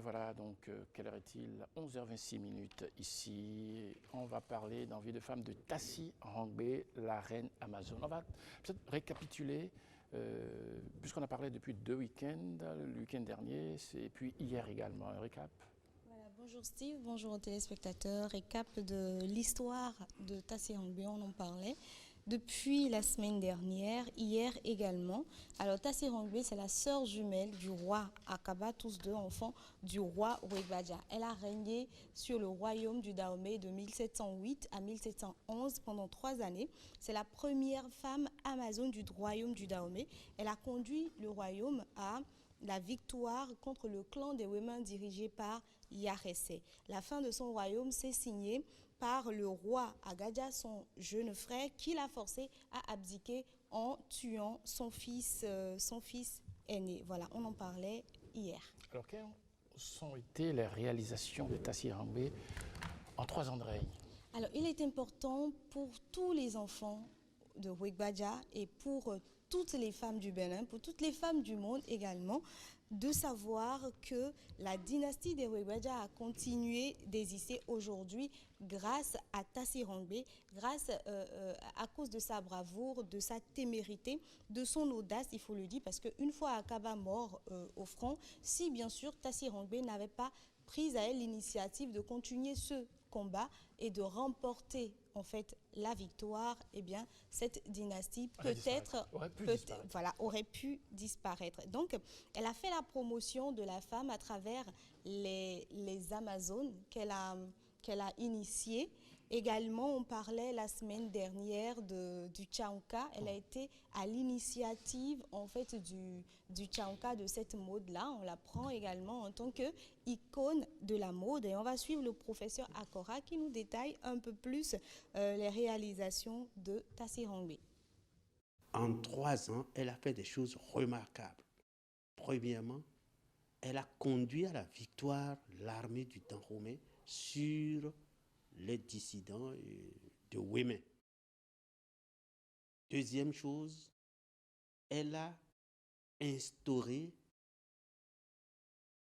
voilà, donc, quelle heure est-il? 11h26 ici. On va parler dans Vie de femme de Tassi Rangbe, la reine Amazon. On va peut-être récapituler, puisqu'on a parlé depuis 2 week-ends, le week-end dernier, et puis hier également. Un récap? Voilà, bonjour Steve, bonjour aux téléspectateurs. Récap de l'histoire de Tassi Rangbe, on en parlait depuis la semaine dernière, hier également. Alors Tassi Rangbe, c'est la sœur jumelle du roi Akaba, tous deux enfants du roi Ouégbadja. Elle a régné sur le royaume du Dahomey de 1708 à 1711 pendant 3 années. C'est la première femme amazone du royaume du Dahomey. Elle a conduit le royaume à la victoire contre le clan des Wémins dirigé par Yarese. La fin de son royaume s'est signée par le roi Agadja, son jeune frère, qui l'a forcé à abdiquer en tuant son fils aîné. Voilà, on en parlait hier. Alors, quelles ont été les réalisations de Tassi Rangbe en 3 ans de règne? Alors, il est important pour tous les enfants de Ouégbadja et pour toutes les femmes du Bénin, pour toutes les femmes du monde également, de savoir que la dynastie des Ouégbadja a continué d'exister aujourd'hui grâce à Tassi Rangbe, grâce à cause de sa bravoure, de sa témérité, de son audace, il faut le dire, parce qu'une fois Akaba mort au front, si bien sûr Tassi Rangbe n'avait pas pris à elle l'initiative de continuer ce combat et de remporter en fait la victoire, eh bien cette dynastie peut-être aurait pu disparaître. Donc elle a fait la promotion de la femme à travers les Amazones qu'elle a initiées. Également, on parlait la semaine dernière du Tchaouka. Elle a été à l'initiative en fait du Tchaouka, de cette mode-là. On la prend également en tant qu'icône de la mode. Et on va suivre le professeur Akora qui nous détaille un peu plus les réalisations de Tassi Rangbe. En 3 ans, elle a fait des choses remarquables. Premièrement, elle a conduit à la victoire l'armée du Dahomey sur les dissidents de Wémen. Deuxième chose, elle a instauré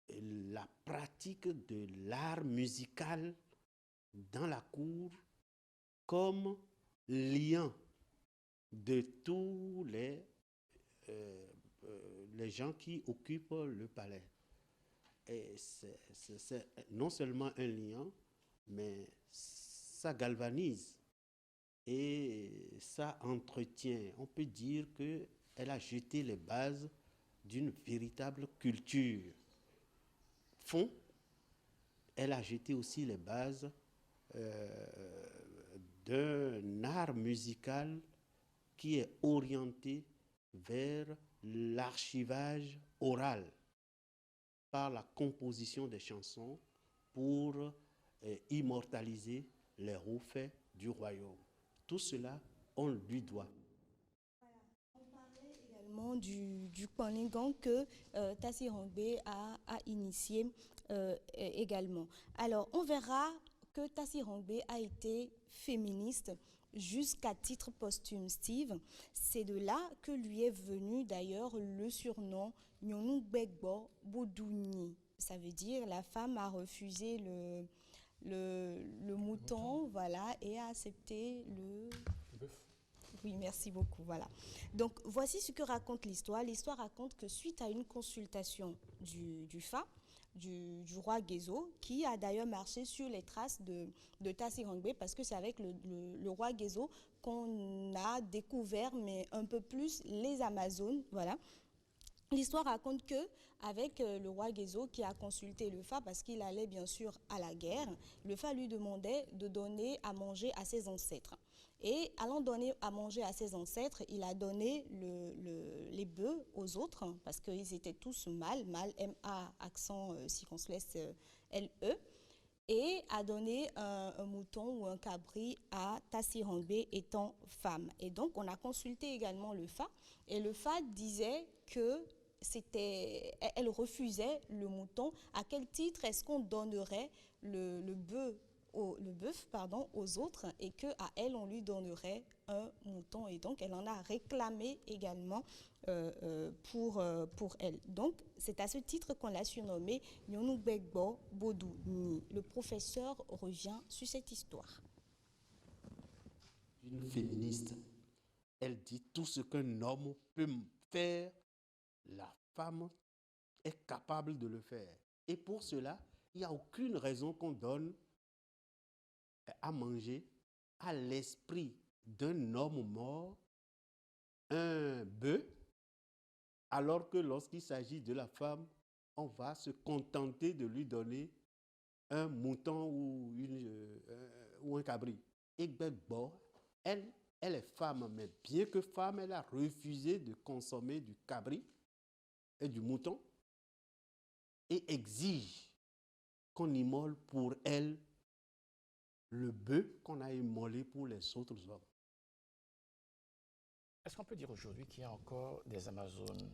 la pratique de l'art musical dans la cour comme lien de tous les gens qui occupent le palais. Et c'est non seulement un lien, mais ça galvanise et ça entretient. On peut dire qu'elle a jeté les bases d'une véritable culture. Fond, elle a jeté aussi les bases d'un art musical qui est orienté vers l'archivage oral par la composition des chansons pour immortaliser les hauts faits du royaume. Tout cela, on lui doit. Voilà. On parlait également du Kwanlingan que Tassi Rangbe a initié également. Alors, on verra que Tassi Rangbe a été féministe jusqu'à titre posthume, Steve. C'est de là que lui est venu d'ailleurs le surnom Nyonougbegbo Bodouni. Ça veut dire la femme a refusé le mouton, voilà, et a accepté le bœuf. Oui, merci beaucoup, voilà. Donc, voici ce que raconte l'histoire. L'histoire raconte que suite à une consultation du Fa, du roi Gézo, qui a d'ailleurs marché sur les traces de Tassi Rangbe, parce que c'est avec le roi Gézo qu'on a découvert, mais un peu plus, les Amazones, voilà. L'histoire raconte que avec le roi Gézo qui a consulté le Fa parce qu'il allait bien sûr à la guerre, le Fa lui demandait de donner à manger à ses ancêtres. Et allant donner à manger à ses ancêtres, il a donné les bœufs aux autres parce qu'ils étaient tous mâles, M-A, accent circonflexe L-E. Et a donné un mouton ou un cabri à Tassi Rangbe étant femme. Et donc, on a consulté également le Fa. Et le Fa disait que elle refusait le mouton. À quel titre est-ce qu'on donnerait le bœuf aux autres et qu'à elle, on lui donnerait un mouton. Et donc, elle en a réclamé également pour elle. Donc, c'est à ce titre qu'on l'a surnommé Nyonugbegbo Bodou Ni. Le professeur revient sur cette histoire. Une féministe, elle dit tout ce qu'un homme peut faire, la femme est capable de le faire. Et pour cela, il n'y a aucune raison qu'on donne à manger à l'esprit d'un homme mort un bœuf, alors que lorsqu'il s'agit de la femme, on va se contenter de lui donner un mouton ou un cabri. Et Gbegbo, elle est femme, mais bien que femme, elle a refusé de consommer du cabri et du mouton et exige qu'on immole pour elle le bœuf qu'on a immolé pour les autres hommes. Est-ce qu'on peut dire aujourd'hui qu'il y a encore des Amazones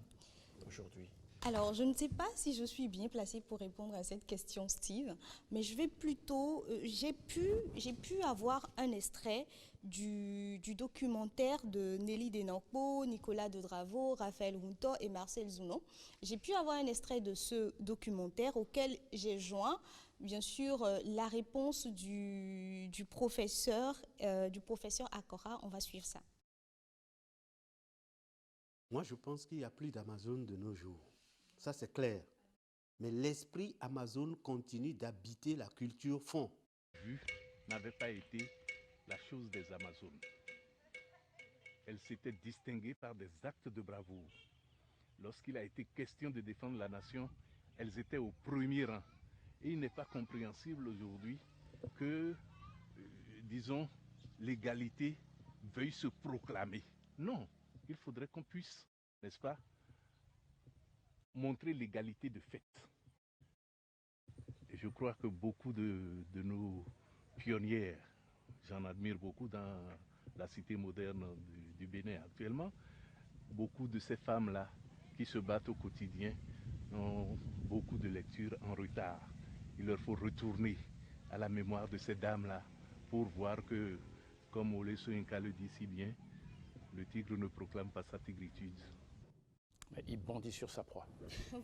aujourd'hui? Alors, je ne sais pas si je suis bien placée pour répondre à cette question, Steve, mais je vais plutôt... j'ai pu avoir un extrait du documentaire de Nelly Denampo, Nicolas de Dravo, Raphaël Runto et Marcel Zounon. J'ai pu avoir un extrait de ce documentaire auquel j'ai joint, bien sûr, la réponse du professeur Akora. On va suivre ça. Moi, je pense qu'il n'y a plus d'Amazon de nos jours. Ça, c'est clair. Mais l'esprit Amazon continue d'habiter la culture fond. Vue n'avait pas été la chose des Amazones. Elle s'était distinguée par des actes de bravoure. Lorsqu'il a été question de défendre la nation, elles étaient au premier rang. Et il n'est pas compréhensible aujourd'hui que, disons, l'égalité veuille se proclamer. Non, il faudrait qu'on puisse, n'est-ce pas, montrer l'égalité de fait. Et je crois que beaucoup de nos pionnières, j'en admire beaucoup dans la cité moderne du Bénin actuellement, beaucoup de ces femmes-là qui se battent au quotidien ont beaucoup de lectures en retard. Il leur faut retourner à la mémoire de ces dames-là pour voir que, comme Olé Soyinka le dit si bien, le tigre ne proclame pas sa tigritude. Mais il bondit sur sa proie.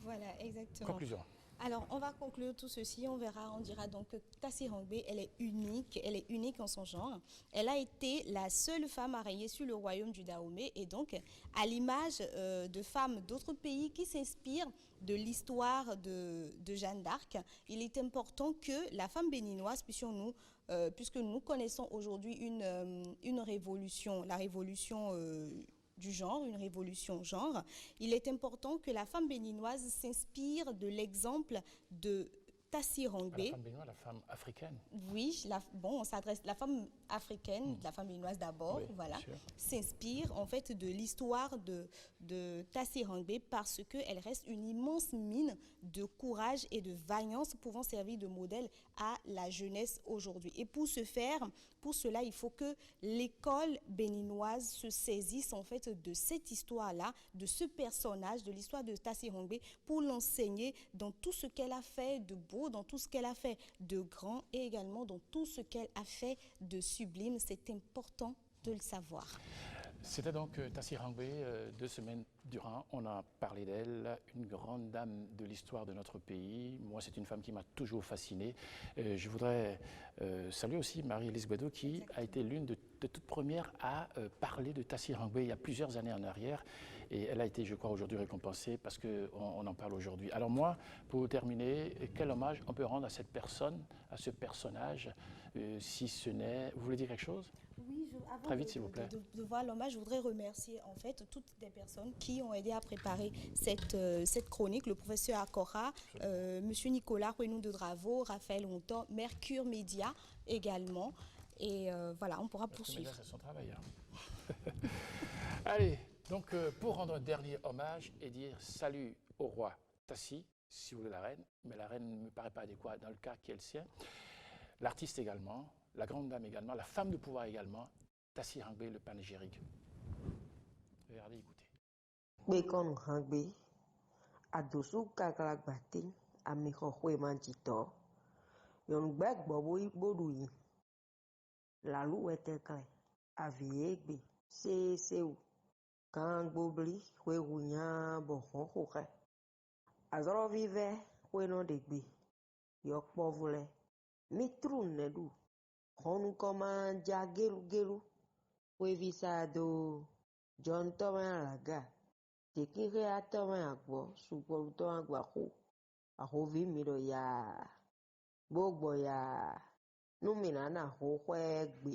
Voilà, exactement. Conclusion. Alors, on va conclure tout ceci. On verra, on dira donc que Tassi Rangbe, elle est unique en son genre. Elle a été la seule femme à régner sur le royaume du Dahomey et donc, à l'image de femmes d'autres pays qui s'inspirent de l'histoire de Jeanne d'Arc, il est important que la femme béninoise, puisque nous connaissons aujourd'hui une révolution, la révolution du genre, une révolution genre, il est important que la femme béninoise s'inspire de l'exemple de Tassi Rangbe. La femme béninoise, la femme africaine. Oui, on s'adresse la femme africaine, la femme béninoise d'abord, Oui, voilà, s'inspire en fait de l'histoire de Tassi Rangbe parce qu'elle reste une immense mine de courage et de vaillance pouvant servir de modèle à la jeunesse aujourd'hui. Et pour cela, il faut que l'école béninoise se saisisse en fait de cette histoire-là, de ce personnage, de l'histoire de Tassi Rangbe pour l'enseigner dans tout ce qu'elle a fait de beau, dans tout ce qu'elle a fait de grand et également dans tout ce qu'elle a fait de sublime. C'est important de le savoir. C'était donc Tassi Rangbe, 2 semaines durant, on a parlé d'elle, une grande dame de l'histoire de notre pays. Moi, c'est une femme qui m'a toujours fasciné. Je voudrais saluer aussi Marie-Élise Guedo qui a été l'une de toutes premières à parler de Tassi Rangbe il y a plusieurs années en arrière. Et elle a été, je crois, aujourd'hui récompensée parce qu'on en parle aujourd'hui. Alors moi, pour terminer, quel hommage on peut rendre à cette personne, à ce personnage, si ce n'est... Vous voulez dire quelque chose ? Oui, avant très vite, s'il vous plaît. De voir l'hommage, je voudrais remercier en fait toutes les personnes qui ont aidé à préparer cette chronique, le professeur Akora, monsieur Nicolas Ruenou de Dravo, Raphaël Honton, Mercure Média également. Et voilà, on pourra poursuivre. C'est son travail. Hein. Allez, donc pour rendre un dernier hommage et dire salut au roi Tassi, si vous voulez la reine, mais la reine ne me paraît pas adéquate dans le cas qui est le sien. L'artiste également, la grande dame également, la femme de pouvoir également, Tassi Rangbe, le panégyrique. Regardez, écoutez. Bekon Rangbe, adosu kakalak batin, amikho manchito, yon bag bobo boduyi, lalu wetekle, aviegbe seu kan gbobli we wunya bo hohoke azoro vive we no degbe yo povule mitru nedu honu koma ja gelu we visado John Thomas Laga tekire atoma agbo sugbolu to agba ho ahovi miro ya gbogbo ya numina na ho hwe gbe